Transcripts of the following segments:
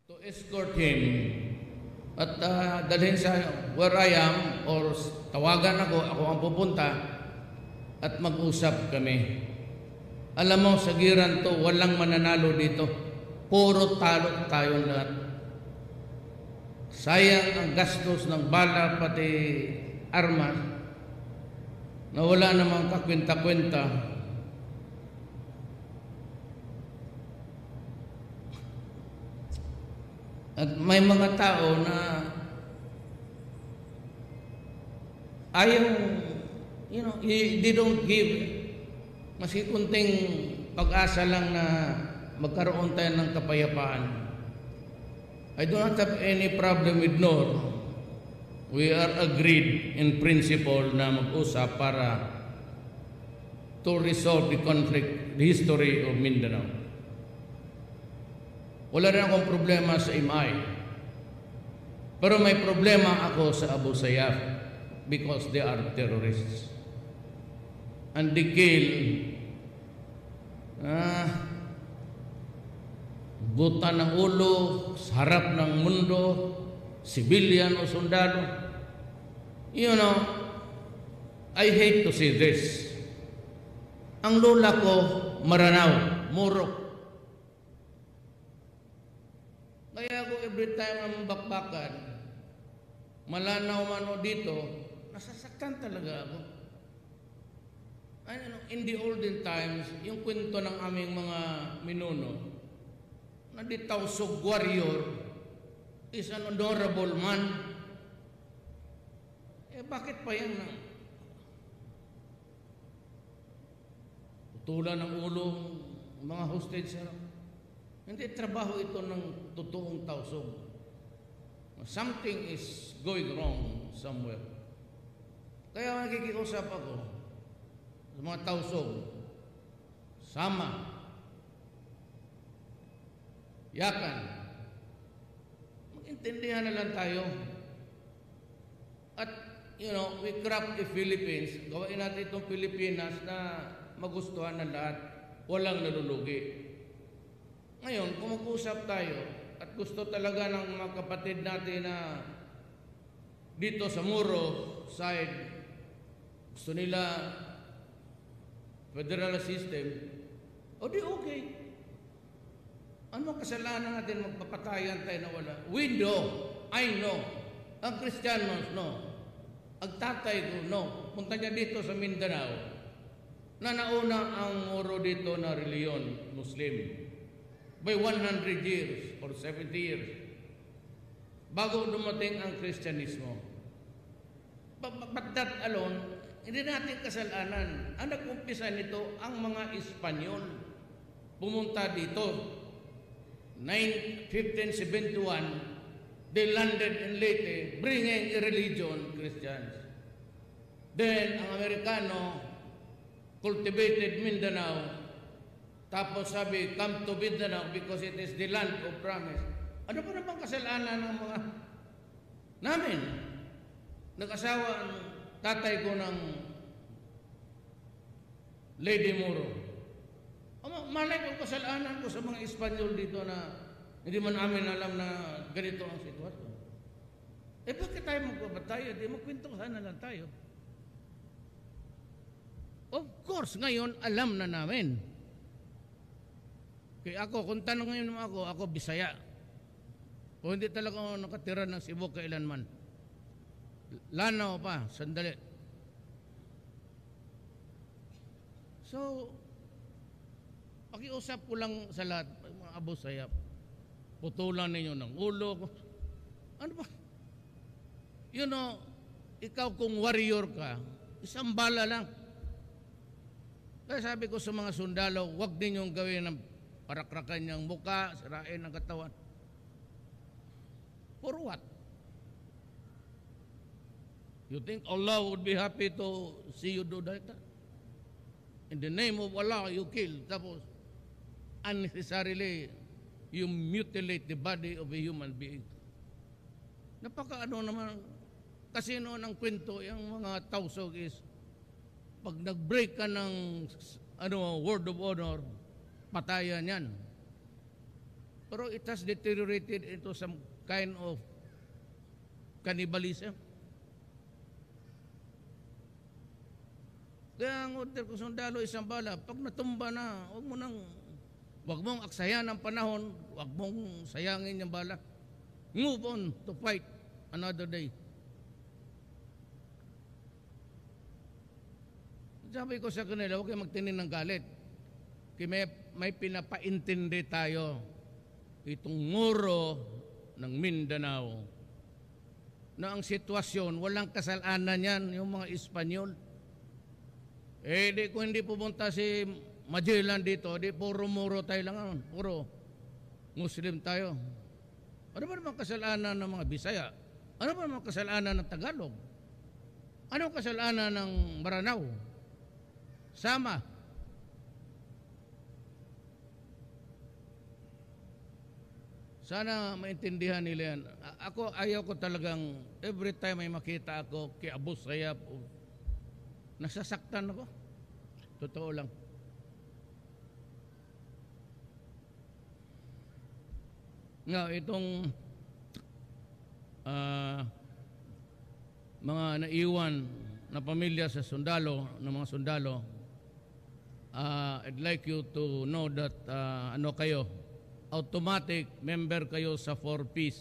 to escort him at dalhin sa where I am or tawagan ako ang pupunta at mag-usap kami. Alam mo, sa giran to, walang mananalo dito. Puro talo tayong lahat. Sayang ang gastos ng bala pati armas na wala namang kakwenta-kwenta. At may mga tao na ayaw, they don't give maski kunting pag-asa lang na magkaroon tayo ng kapayapaan. I do not have any problem with Noor. We are agreed in principle na mag-usap para to resolve the conflict, the history of Mindanao. Wala rin akong problema sa MI. Pero may problema ako sa Abu Sayyaf because they are terrorists. And they kill buta ng ulo, sa harap ng mundo, civilian o sundalo. You know, I hate to say this. Ang lola ko, Maranao, Murok. Kaya ako every time ang bakbakan, Malanaw man o dito, nasasaktan talaga ako. In the olden times, yung kwento ng aming mga minuno, na di Tausug warrior is an honorable man. Bakit pa yan na tutulan ng ulo mga hostage? Hindi trabaho ito ng totoong Tausug. Something is going wrong somewhere. Kaya nakikiusap ako sa mga Tausug, sama, yakan, mag-intindihan na lang tayo. At, we craft the Philippines, gawain natin itong Pilipinas na magustuhan ng lahat, walang nalulugi. Ngayon, kung mag-usap tayo at gusto talaga ng mga kapatid natin na dito sa Muro side, gusto nila federal system, o di okay. Ano kasalanan natin magpapatayan tayo na wala? We know, I know. Ang Kristiyanos, no. Ang tatay ko, no. Punta niya dito sa Mindanao, na nauna ang Muro dito na reliyon, Muslim. By 100 years or 70 years bago dumating ang Kristyanismo. But that alone, hindi natin kasalanan. Ang nag-umpisa nito, ang mga Espanyol pumunta dito. 1571, they landed in Leyte, bringing a religion, Christians. Then, ang Amerikano cultivated Mindanao. Tapos sabi, come to Mindanao because it is the land of promise. Ano pa naman kasalanan ng mga namin? Nag-asawa ang tatay ko ng Lady Muro. Malay ko kasalanan ko sa mga Espanyol dito na hindi man namin alam na ganito ang sitwasyon. Bakit tayo magpapatayo? Di magkwintuhan na lang tayo. Of course, ngayon alam na namin. Kaya ako, kung tanong ngayon naman ako Bisaya. Kung hindi talaga ako nakatira ng Cebu kailanman. Lanao pa, sandali. So, pakiusap ko lang sa lahat, mga Abu Sayyaf. Putulan ninyo ng ulo. Ano ba? Ikaw kung warrior ka, isang bala lang. Kaya sabi ko sa mga sundalo, huwag ninyong gawin ng parakrakan niyang muka, sirain ang katawan. For what? You think Allah would be happy to see you do that? In the name of Allah, you kill. Tapos, unnecessarily, you mutilate the body of a human being. Napaka-ano naman, kasi noon ang kwento, yung mga Tausug is, pag nag-break ka ng word of honor, patayan yan. Pero it has deteriorated into some kind of cannibalism. Kaya ang order ko sundalo isang bala, pag natumba na, wag mong aksayan ang panahon, wag mong sayangin yung bala. Move on to fight another day. Sabi ko sa kanila, huwag kayo magtinin ng galit. Kaya may pinapaintindi tayo itong muro ng Mindanao na ang sitwasyon, walang kasalanan yan, yung mga Espanyol. Kung hindi pumunta si Magellan dito, puro muro tayo lang, puro Muslim tayo. Ano ba naman kasalanan ng mga Bisaya? Ano ba naman kasalanan ng Tagalog? Ano kasalanan ng Maranao? Sama. Sana maintindihan nila yan. Ako, ayaw ko talagang, every time may makita ako kay Abu Sayyaf, nasasaktan ako. Totoo lang. Nga, itong mga naiwan na pamilya sa sundalo, ng mga sundalo, I'd like you to know that kayo, automatic member kayo sa 4Ps.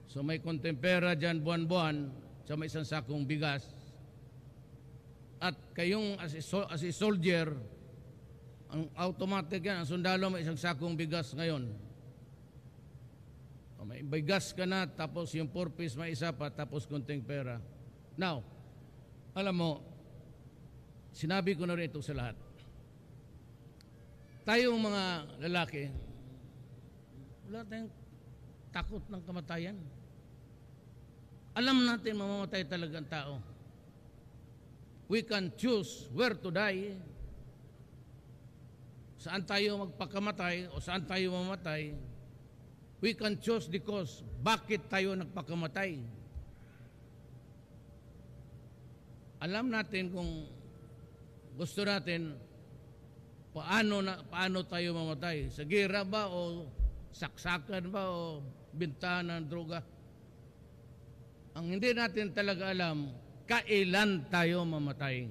So may konting pera dyan buwan-buwan sa may isang sakong bigas. At kayong as a soldier, ang automatic yan, ang sundalo may isang sakong bigas ngayon. So, may bigas ka na, tapos yung 4Ps may isa pa, tapos konting pera. Now, alam mo, sinabi ko na rin ito sa lahat. Tayong mga lalaki, wala tayong takot ng kamatayan. Alam natin mamamatay talaga ang tao. We can choose where to die. Saan tayo magpakamatay o saan tayo mamatay. We can choose the cause. Bakit tayo nagpakamatay? Alam natin kung gusto natin paano tayo mamatay. Sa gera ba o saksakan ba o bintahan ng droga? Ang hindi natin talaga alam, kailan tayo mamatay.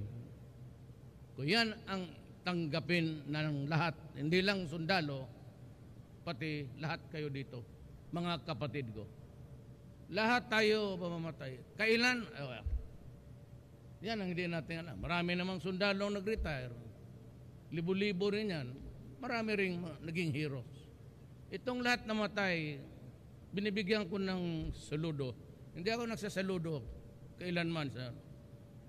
Kung yan ang tanggapin ng lahat, hindi lang sundalo, pati lahat kayo dito, mga kapatid ko. Lahat tayo mamamatay. Kailan? Yan ang hindi natin alam. Marami namang sundalo nag-retire. Libo-libo rin yan. Marami rin naging heroes. Itong lahat na matay, binibigyan ko ng saludo. Hindi ako nagsasaludo kailanman.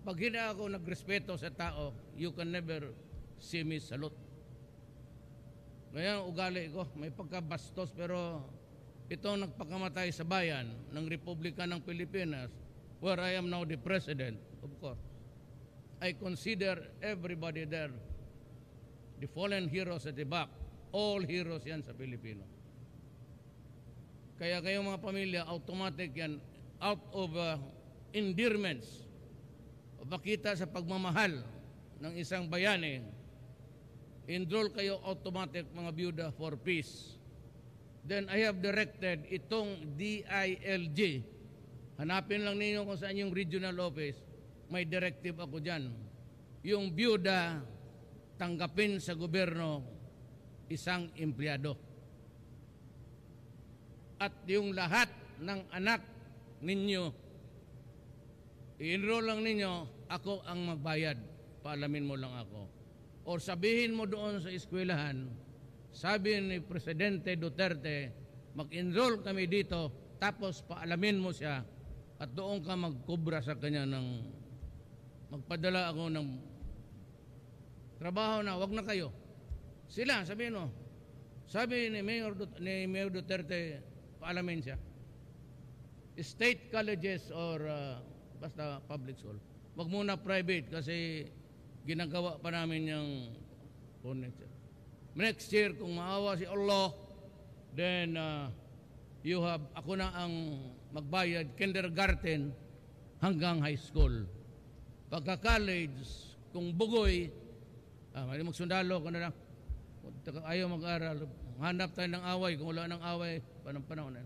Pag hindi ako nagrespeto sa tao, you can never see me salute. Ngayon, ugali ko, may pagkabastos, pero itong nagpakamatay sa bayan ng Republika ng Pilipinas, where I am now the president, of course, I consider everybody there, the fallen heroes at the back, all heroes yan sa Pilipino. Kaya kayong mga pamilya, automatic yan, out of endearments, o makita sa pagmamahal ng isang bayani, enroll kayo automatic mga byuda for peace. Then I have directed itong DILG. Hanapin lang ninyo kung saan yung regional office. May directive ako dyan. Yung byuda, tanggapin sa gobyerno isang empleyado. At yung lahat ng anak ninyo, i-enroll lang ninyo, ako ang magbayad. Paalamin mo lang ako. O sabihin mo doon sa eskwelahan, sabi ni Presidente Duterte, mag-enroll kami dito, tapos paalamin mo siya at doon ka magkubra sa kanya ng magpadala ako ng trabaho na, wag na kayo. Sila, sabihin mo. Sabi ni Mayor Duterte, paalamin siya. State colleges or basta public school. Wag muna private kasi ginagawa pa namin yung next year kung maawa si Allah, then ako na ang magbayad kindergarten hanggang high school. Pagka-college, kung bugoy, magsundalo ka na lang. Ayaw mag-aral, hanap tayo ng away. Kung wala ng away, panahon na.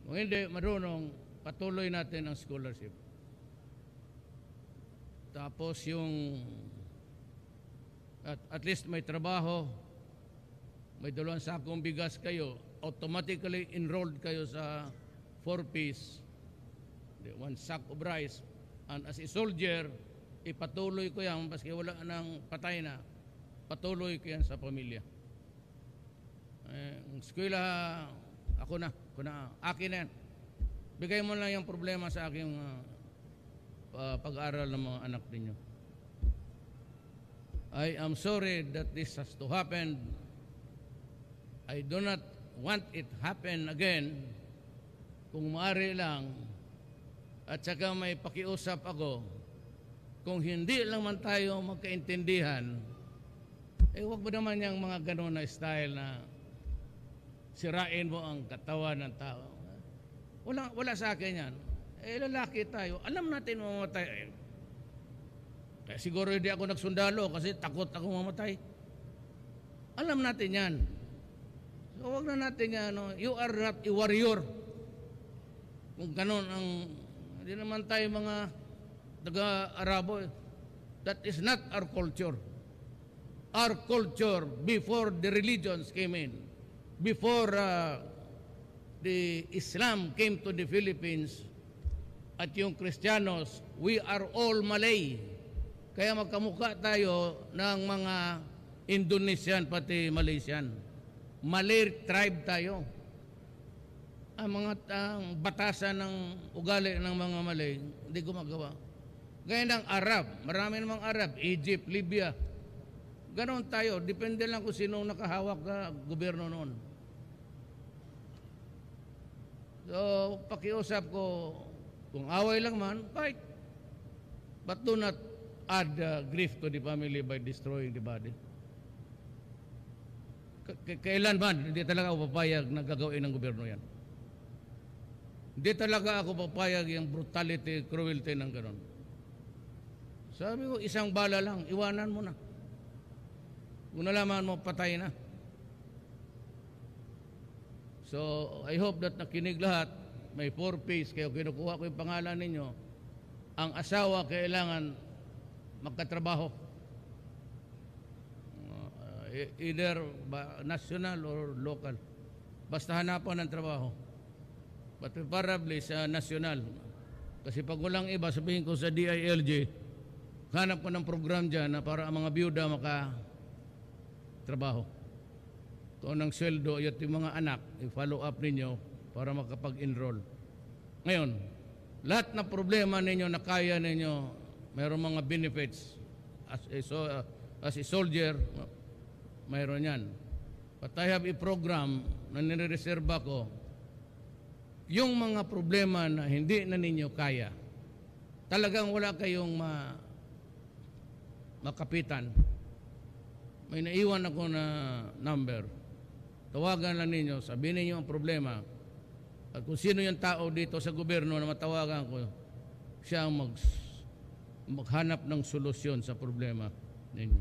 Kung hindi, marunong, patuloy natin ang scholarship. Tapos yung at least may trabaho, may 2 sakong bigas kayo, automatically enrolled kayo sa 4-piece, 1 sack of rice. And as a soldier, ipatuloy ko yan, maski wala nang patay na, patuloy ko yan sa pamilya. Ang eskwela, ako na, akin na yan. Bigay mo lang yung problema sa aking pag-aaral ng mga anak ninyo. I am sorry that this has to happen. I do not want it happen again. Kung maaari lang, at saka may pakiusap ako, kung hindi lang man tayo magkaintindihan, huwag mo naman yung mga gano'n na style na sirain mo ang katawan ng tao. Wala sa akin yan. Lalaki tayo. Alam natin mamatay. Kaya siguro hindi ako nagsundalo kasi takot ako mamatay. Alam natin yan. So huwag na natin yan. You are not a warrior. Kung gano'n ang... Hindi naman tayo mga taga-Arabo. That is not our culture. Our culture before the religions came in, before the Islam came to the Philippines, at yung Kristiyanos, we are all Malay. Kaya magkamukha tayo ng mga Indonesian pati Malaysian. Malay tribe tayo. Ang mga batasan ng ugali ng mga Malay, hindi gumagawa. Gaya ng Arab, marami namang Arab, Egypt, Libya. Ganon tayo, depende lang kung sino nakahawak na gobyerno noon. So, pakiusap ko, kung away lang man, fight. But do not add grief to the family by destroying the body. Kailan man, hindi talaga ako papayag na gagawin ng gobyerno yan. Hindi talaga ako papayag yung brutality, cruelty ng ganon. Sabi ko, isang bala lang, iwanan mo na. Kung nalaman mo, patay na. So, I hope that nakinig lahat, may 4-piece, kaya kinukuha ko yung pangalan ninyo. Ang asawa kailangan magkatrabaho. Either national or local. Basta hanapan ng trabaho. But preferably sa national. Kasi pag walang iba, sabihin ko sa DILG, hanap ko ng program dyan na para ang mga byuda makatrabaho. Ito ng sweldo, at yung mga anak, i-follow up ninyo para makapag-enroll. Ngayon, lahat na problema ninyo na kaya ninyo, mayroong mga benefits. As a soldier, mayroon yan. But I have a program na nire-reserva ko, yung mga problema na hindi na ninyo kaya, talagang wala kayong makapitan. May naiwan ako na number. Tawagan lang ninyo, sabihin ninyo ang problema. At kung sino yung tao dito sa gobyerno na matawagan ko, siya ang maghanap ng solusyon sa problema ninyo.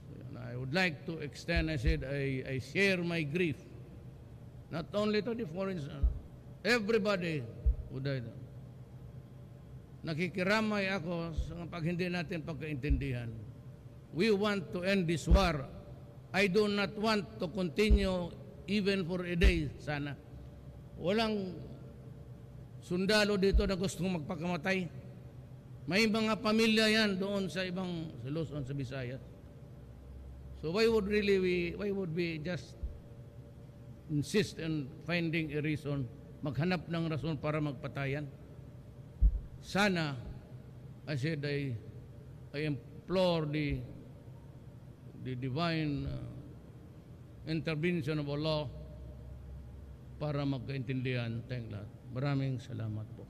So, I would like to extend, I said, I share my grief. Not only to the foreigners, everybody who died. Nakikiramay ako sa pag hindi natin pagkaintindihan. We want to end this war. I do not want to continue even for a day, sana. Walang sundalo dito na gustong magpakamatay. May mga pamilya yan doon sa ibang sa Luzon, sa Visayas. So why would we just insist on finding a reason, maghanap ng rason para magpatayan? Sana, I said, I implore the divine intervention of Allah para magkaintindihan tayong lahat. Maraming salamat po.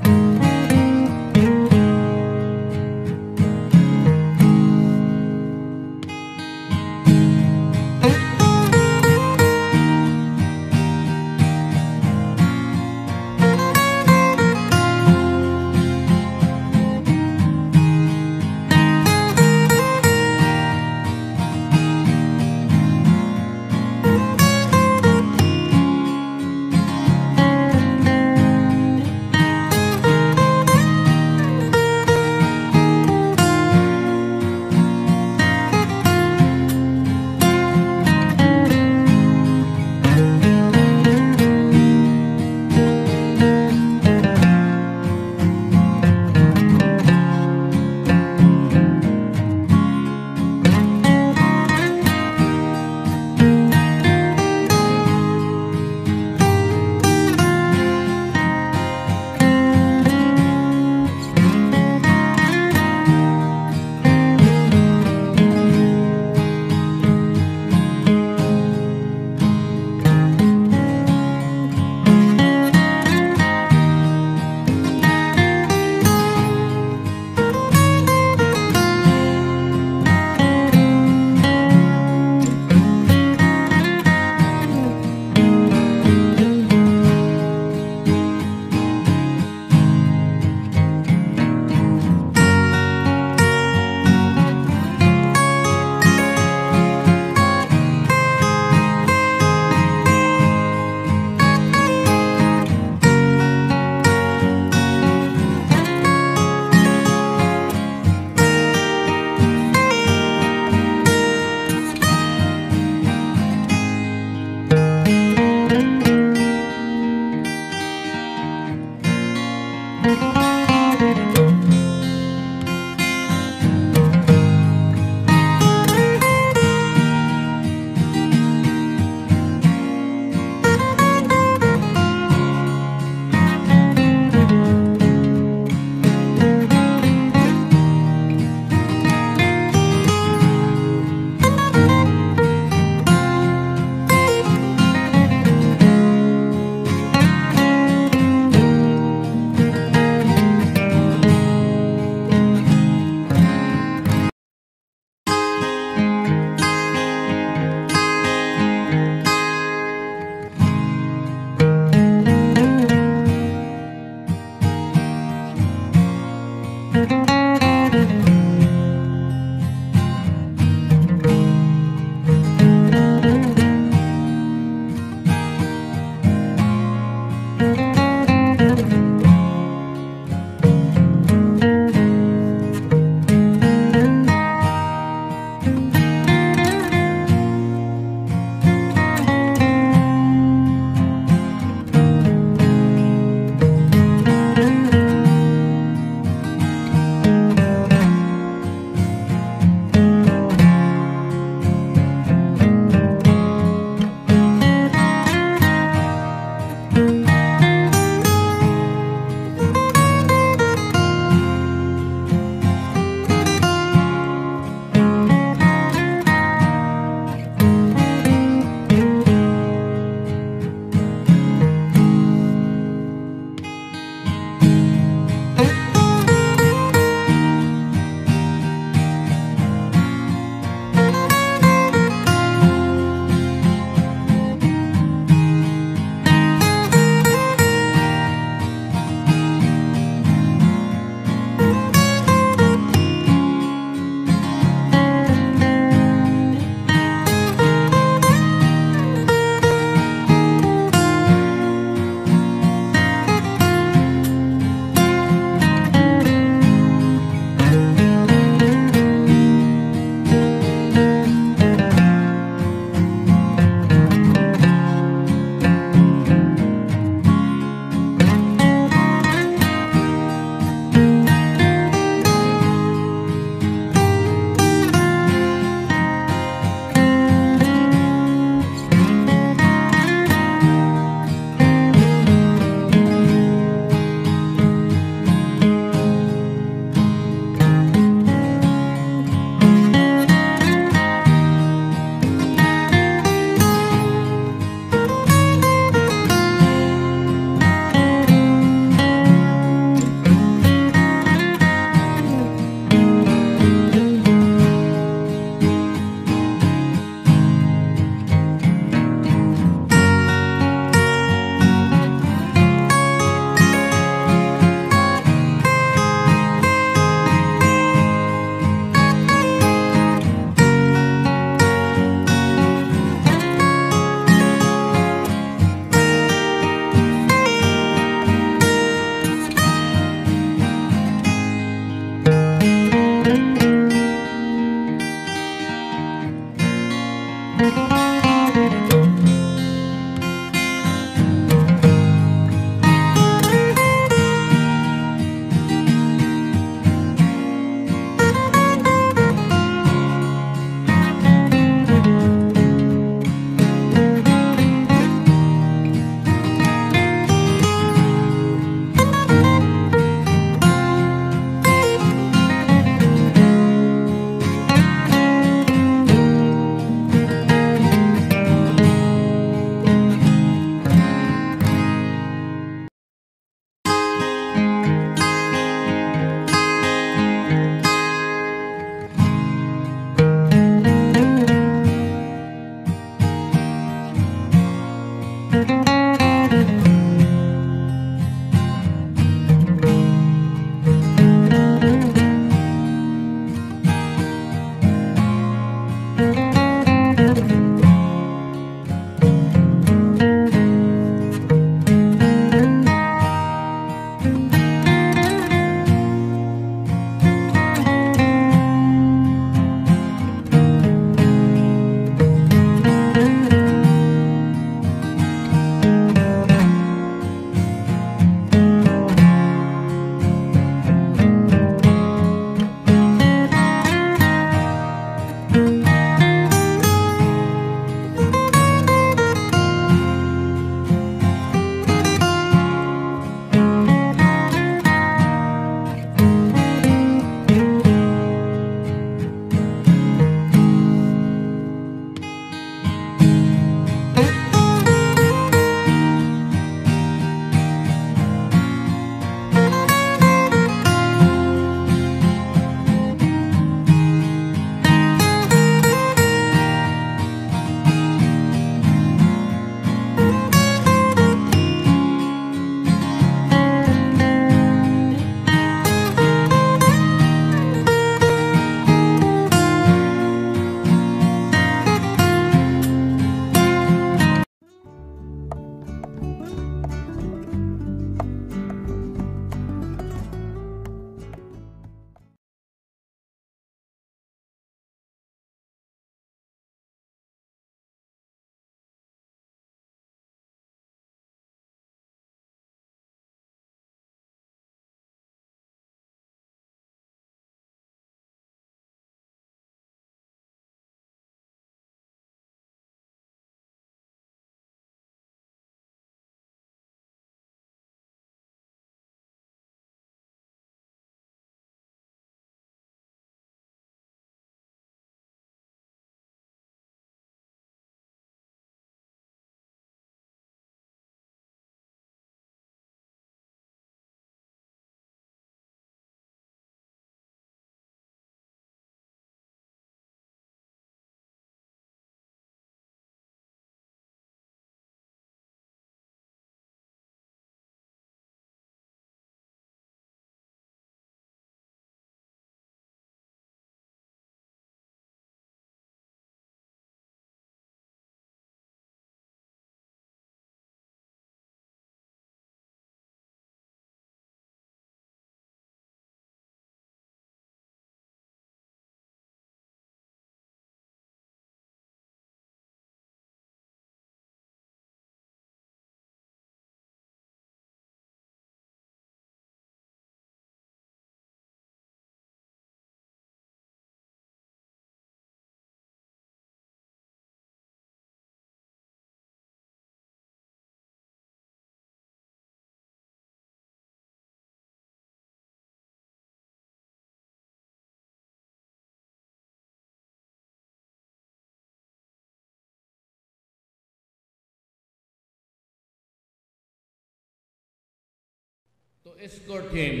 to escort him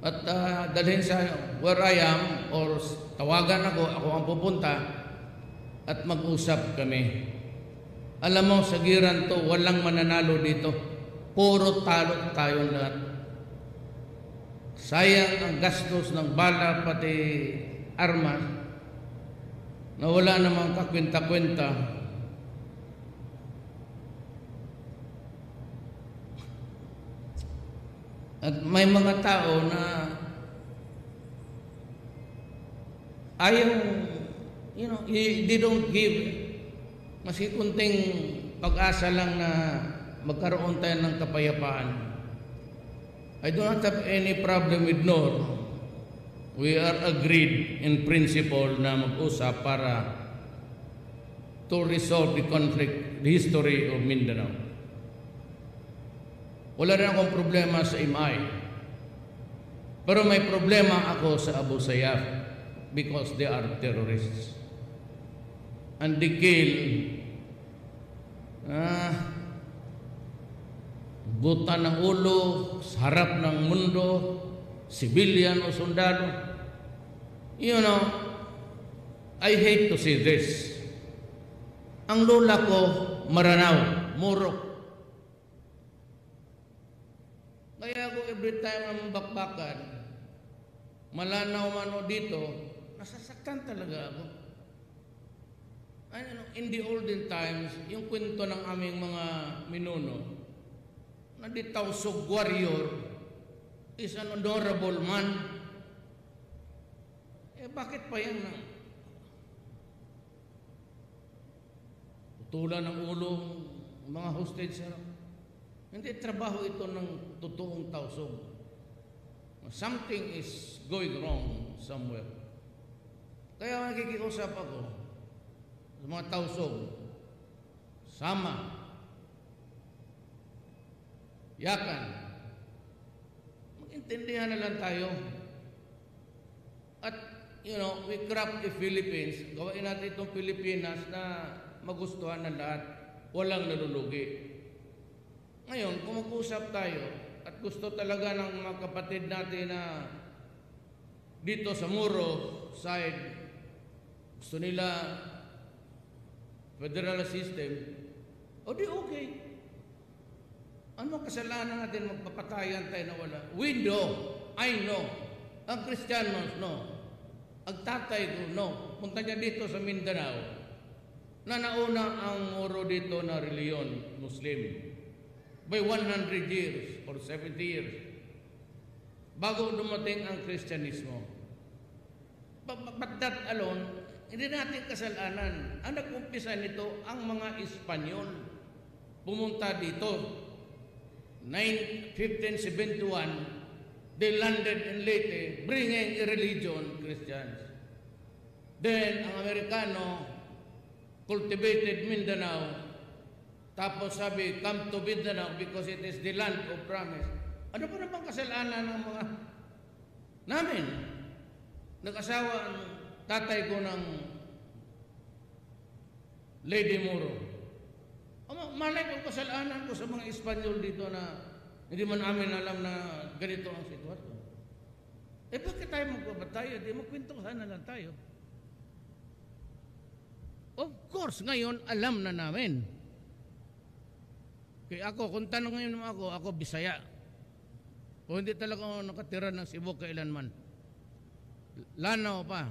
at dalhin sa where I am or tawagan ako ang pupunta at mag-usap kami. Alam mo, sa giran to, walang mananalo dito. Puro talo tayong lahat. Sayang ang gastos ng bala pati armas na wala namang kakwenta-kwenta. At may mga tao na ayaw, they don't give maski kunting pag-asa lang na magkaroon tayo ng kapayapaan. I do not have any problem with Noor. We are agreed in principle na mag-usap para to resolve the conflict, the history of Mindanao. Wala rin akong problema sa MI. Pero may problema ako sa Abu Sayyaf because they are terrorists. And they kill buta ng ulo sa harap ng mundo, civilian o sundalo. You know, I hate to say this. Ang lola ko, Maranao, Murok. Kaya ako every time ang bakbakan, Malanaw man o dito, nasasaktan talaga ako. In the olden times, yung kwento ng aming mga minuno, na the Tausug warrior is an honorable man. Bakit pa yan na tutulan ng ulo mga hostage? Hindi trabaho ito ng totoong Tausug. Something is going wrong somewhere. Kaya nakikiusap ako sa mga Tausug, sama, yakan, mag-intindihan na lang tayo. At, we craft the Philippines, gawain natin itong Pilipinas na magustuhan ng lahat, walang nalulugi. Ngayon, kung mag-usap tayo, at gusto talaga ng mga kapatid natin na dito sa Muro side, gusto nila federal system, o di okay. Ano kasalanan natin magpapatayan tayo na wala? We know, I know. Ang Kristiyanos, no. Ang tatay ko, no. Punta niya dito sa Mindanao, na nauna ang Muro dito na reliyon, Muslim. By 100 years or 70 years bago dumating ang Kristyanismo. But that alone, hindi natin kasalanan. Ang nag-umpisa nito, ang mga Espanyol pumunta dito. 1571, they landed in Leyte, bringing a religion, Christians. Then, ang Amerikano cultivated Mindanao. Tapos sabi, come to Mindanao because it is the land of promise. Ano pa naman kasalanan ng mga namin? Nag-asawa ang tatay ko ng Lady Muro. Malay ko kasalanan ko sa mga Espanyol dito na hindi man amin alam na ganito ang sitwasyon. Bakit tayo magpapatayo? Di magkwentuhan na lang tayo. Of course, ngayon alam na namin. Kaya ako, kung tanong ngayon naman ako Bisaya. O hindi talaga ako nakatira ng Cebu kailanman. Lanaw pa.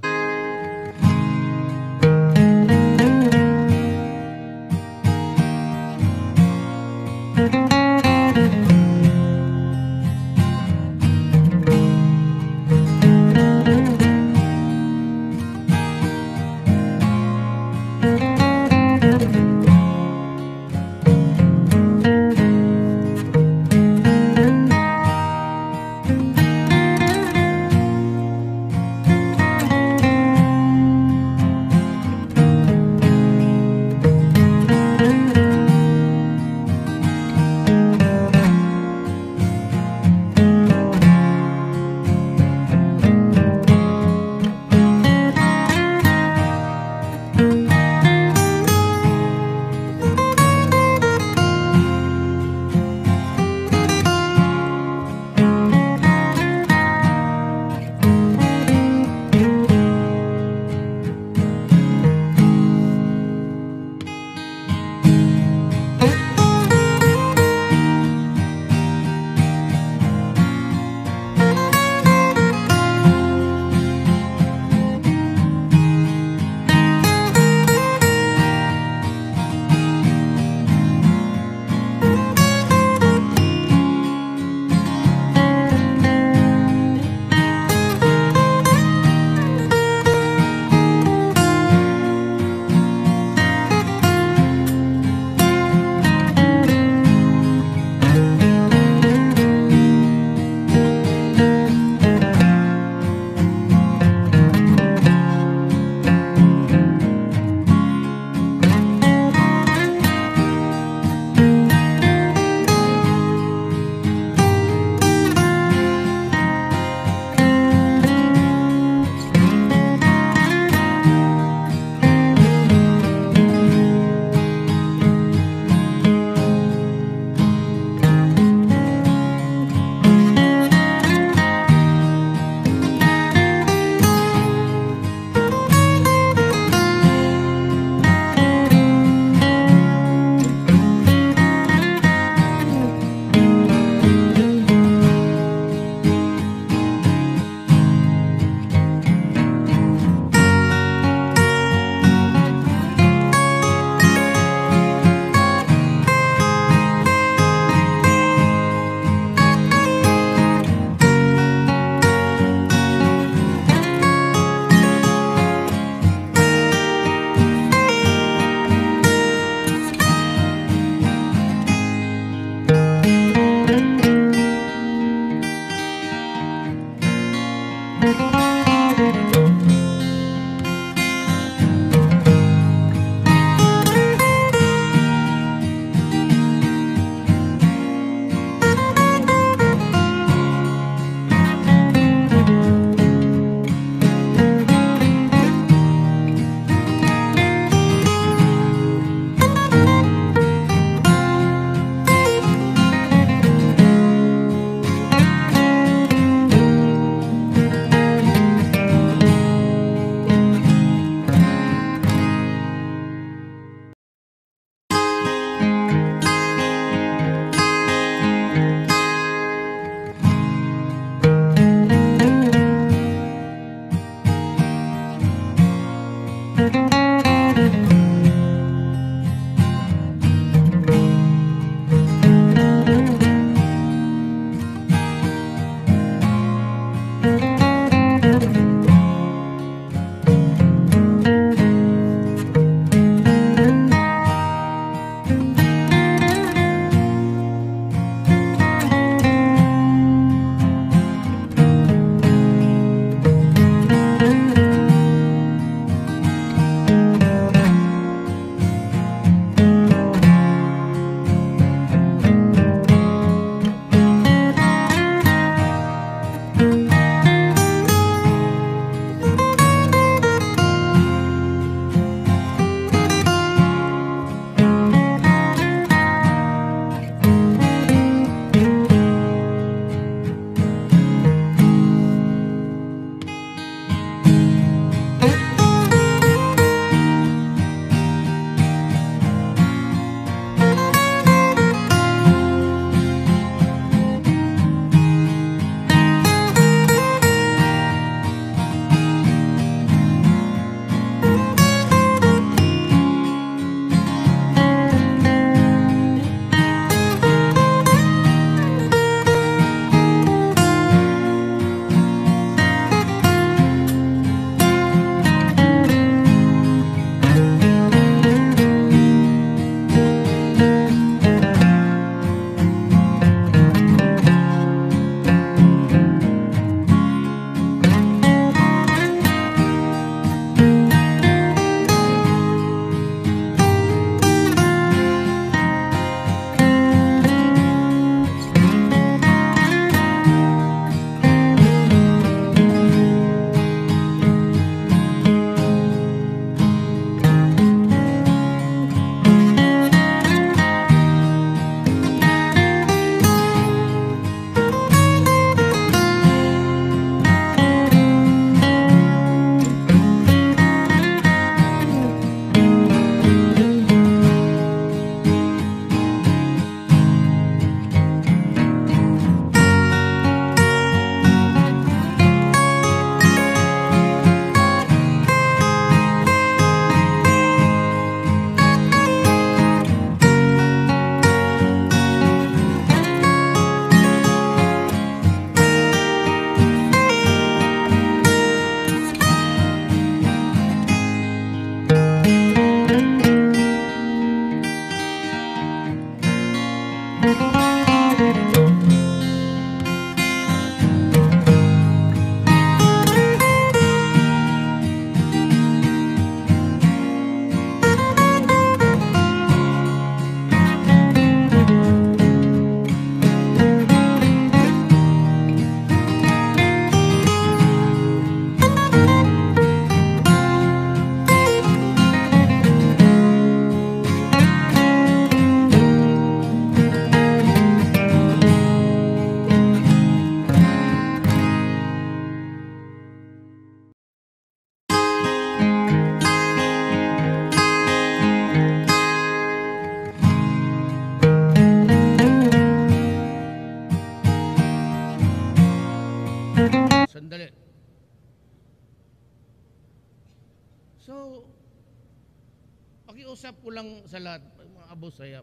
pakiusap ko lang sa lahat, mga Abu Sayyaf,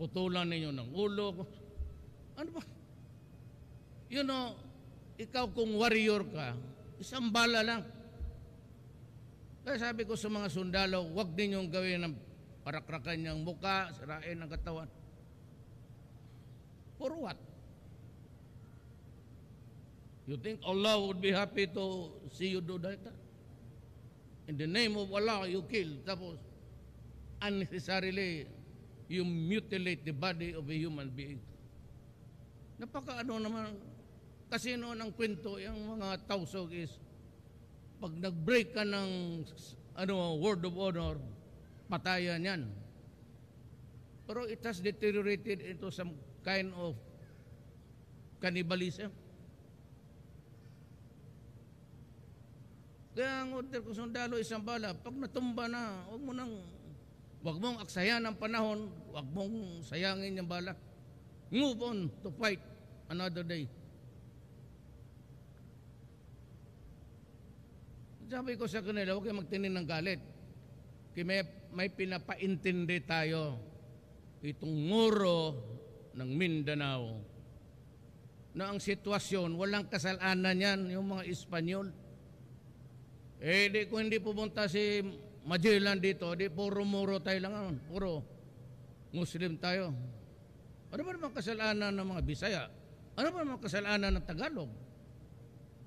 putulan ninyo ng ulo. Ano ba? You know, ikaw kung warrior ka, isang bala lang. Kaya sabi ko sa mga sundalo, huwag ninyong gawin ng parakrakan niyang muka, sirain ang katawan. For what? You think Allah would be happy to see you do that? In the name of Allah, you kill. Tapos, unnecessarily, you mutilate the body of a human being. Napaka-ano naman, kasi noon ang kwento, yung mga tausog is, pag nag-break ka ng word of honor, patayan yan. Pero it has deteriorated into some kind of cannibalism. Kaya ang order ko sundalo, isang bala, pag natumba na, huwag mong aksayan ang panahon, huwag mong sayangin yung bala. Move on to fight another day. Sabi ko sa kanila, huwag kayo magtinin ng galit. Kaya may pinapaintindi tayo itong muro ng Mindanao na ang sitwasyon, walang kasalanan yan, yung mga Espanyol. Kung hindi pumunta si Magellan dito, puro muro tayo lang, puro Muslim tayo. Ano ba naman kasalanan ng mga Bisaya? Ano ba naman kasalanan ng Tagalog?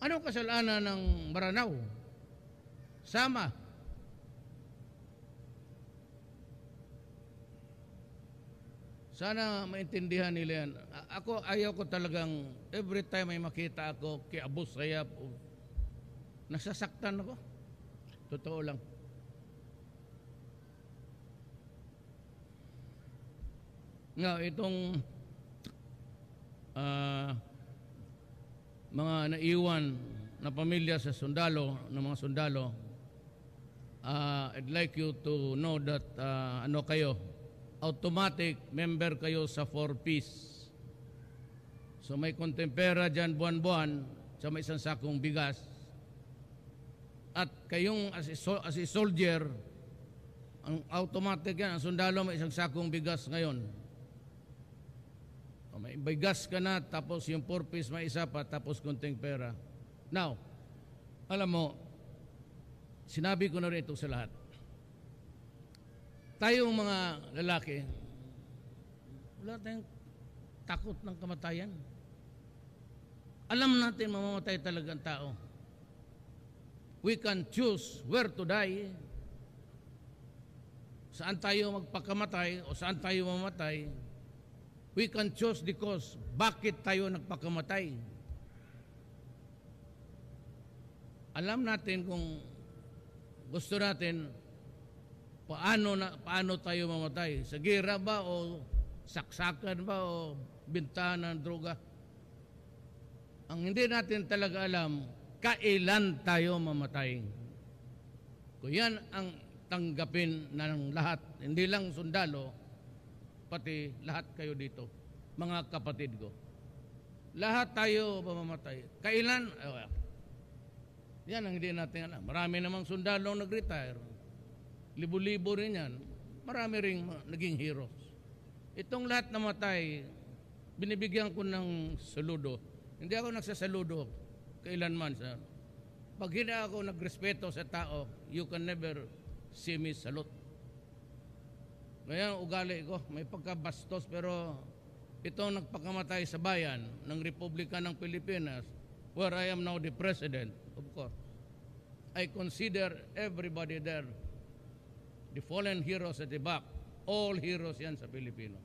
Ano kasalanan ng Maranao? Sama. Sana maintindihan nila yan. Ako, ayaw ko talagang, every time may makita ako kay Abu Sayyaf, nasasaktan ako. Totoo lang. Nga, itong mga naiwan na pamilya sa sundalo, ng mga sundalo, I'd like you to know that kayo, automatic member kayo sa 4Ps. So may konting pera dyan buwan-buwan sa may isang sakong bigas. At kayong as a soldier, ang automatic yan, ang sundalo may isang sakong bigas ngayon. O, may bigas ka na, tapos yung 4 piece may isa pa, tapos konting pera. Now, alam mo, sinabi ko na rin ito sa lahat. Tayong mga lalaki, wala tayong takot ng kamatayan. Alam natin mamamatay talaga ang tao. We can choose where to die. Saan tayo magpakamatay o saan tayo mamatay. We can choose the cause. Bakit tayo nagpakamatay? Alam natin kung gusto natin paano tayo mamatay. Sa gera ba o saksakan ba o bintahan ng droga? Ang hindi natin talaga alam, kailan tayo mamatay. Kung yan ang tanggapin ng lahat, hindi lang sundalo, pati lahat kayo dito, mga kapatid ko. Lahat tayo mamamatay. Kailan? Yan ang hindi natin alam. Marami namang sundalo nag-retire. Libo-libo rin yan. Marami rin naging heroes. Itong lahat namatay, binibigyan ko ng saludo. Hindi ako nagsasaludo kailanman. Pag hindi ako nagrespeto sa tao, you can never see me salute. Ngayon, ugali ko, may pagkabastos, pero itong nagpakamatay sa bayan ng Republika ng Pilipinas, where I am now the president, of course, I consider everybody there, the fallen heroes at the back, all heroes yan sa Pilipino.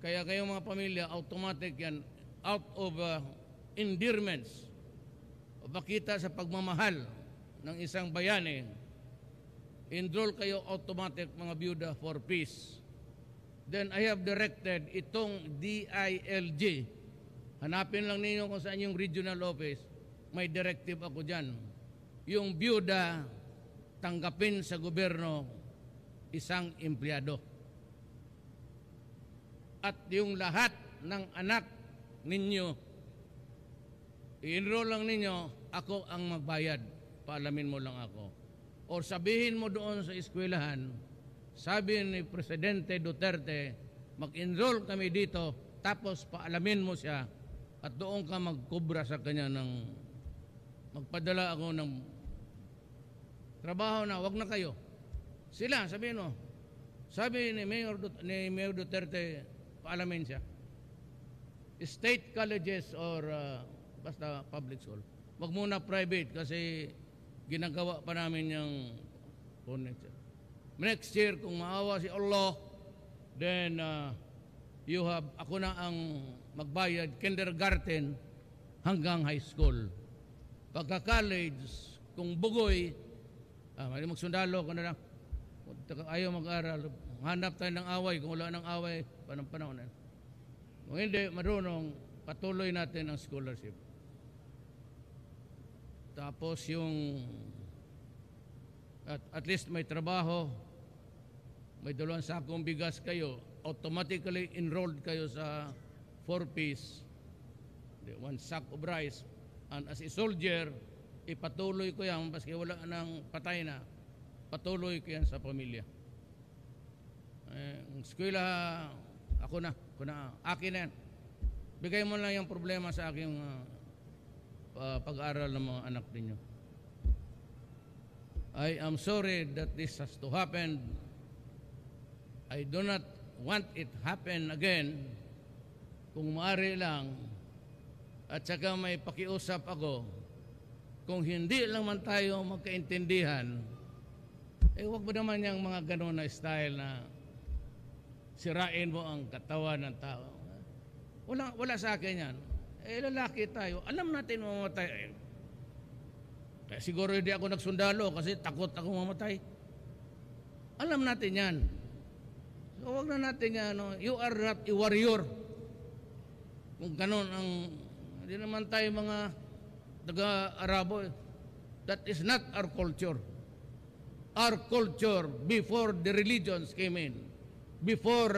Kaya kayong mga pamilya, automatic yan, out of endearments, o pakita sa pagmamahal ng isang bayani, enroll kayo automatic mga byuda for peace. Then I have directed itong DILG. Hanapin lang ninyo kung saan yung regional office. May directive ako dyan. Yung byuda, tanggapin sa gobyerno isang empleyado. At yung lahat ng anak ninyo, i-enroll lang ninyo, ako ang magbayad. Paalamin mo lang ako. o sabihin mo doon sa eskwelahan, sabi ni Presidente Duterte, mag-enroll kami dito, tapos paalamin mo siya at doon ka magkubra sa kanya ng magpadala ako ng trabaho na, wag na kayo. Sila, sabihin mo, sabi ni Mayor Duterte, paalamin siya. State colleges or basta public school. Wag muna private kasi ginagawa pa namin yung next year kung maawa si Allah, then ako na ang magbayad kindergarten hanggang high school. Pagka-college, kung bugoy, mali magsundalo ka na lang. Ayaw mag-aral, hanap tayo ng away. Kung wala ng away, panahon na. Kung hindi, marunong, patuloy natin ang scholarship. Tapos yung at least may trabaho, may 2 sakong bigas kayo, automatically enrolled kayo sa 4-piece, 1 sack of rice, and as a soldier, ipatuloy ko yan, baski wala nang patay na, patuloy ko yan sa pamilya. Ang eskwela, ako na, akin na yan. Bigay mo lang yung problema sa aking pag-aaral ng mga anak ninyo. I am sorry that this has to happen. I do not want it happen again. Kung maaari lang, at saka may pakiusap ako, kung hindi lang man tayo magkaintindihan, wag mo naman yung mga gano'n na style na sirain mo ang katawan ng tao. Wala sa akin yan. Lalaki tayo. Alam natin mamatay. Kaya siguro hindi ako nagsundalo kasi takot ako mamatay. Alam natin yan. So wag na natin yan. You are not a warrior. Kung gano'n ang... Hindi naman tayo mga taga-Arabo. That is not our culture. Our culture before the religions came in, before